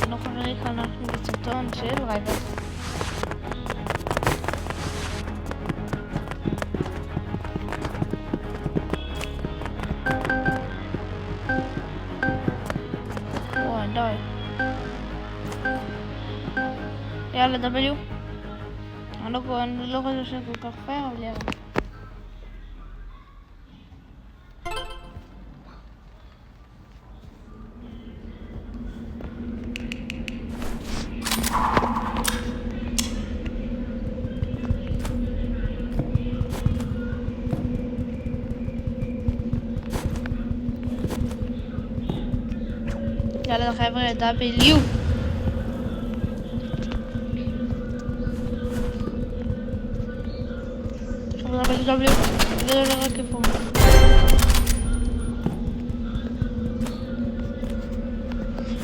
נוכחית אנחנו בסרטון של רייבל. וואי די. יאללה W. אני לא חושב שזה כל כך פייר, אבל יאללה. יאללה חבר'ה, W. חבר'ה, W. זה לא רק איפה.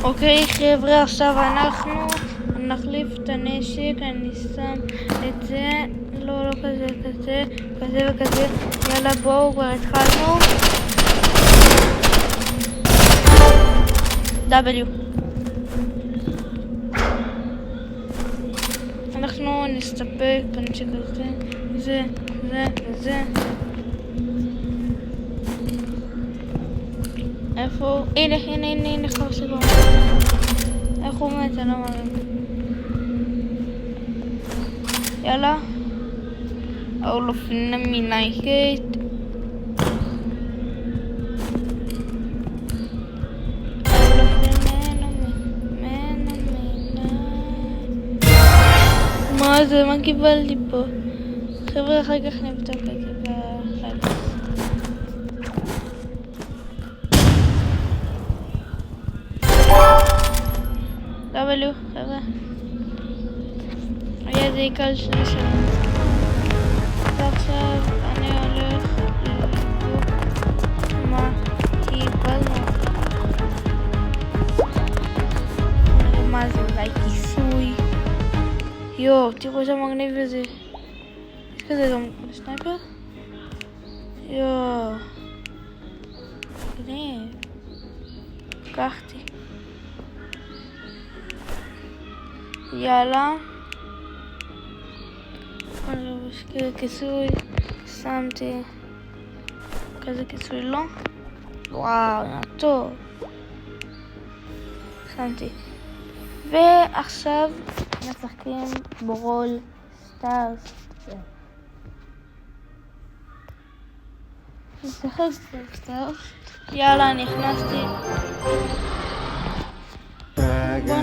אוקיי חבר'ה, עכשיו אנחנו נחליף את הנשק. אני שם את זה, לא כזה, כזה וכזה. יאללה בואו, כבר התחלנו. W. אנחנו נסתפק בנשק הזה, זה. איפה? הנה, כבר סיגור. איך הוא מת? אני לא מאמין. יאללה. אולפנה מנייקט. מה זה? מה קיבלתי פה? חבר'ה, אחר כך נבדוק את זה בחלק. W, חבר'ה. היה זה עיקר שני שנים. ועכשיו אני הולך לבדוק מה קיבלנו. מה זה? אולי כיסוי. יואו, תראו איזה מגניב הזה. יש כזה גם סנייפר? יואו. מגניב. לקחתי. יאללה. יש כזה כיסוי. שמתי. כזה כיסוי לא. וואו, טוב. שמתי. ועכשיו משחקים ברול סטארס. נשחק ברול סטארס. יאללה, נכנסתי.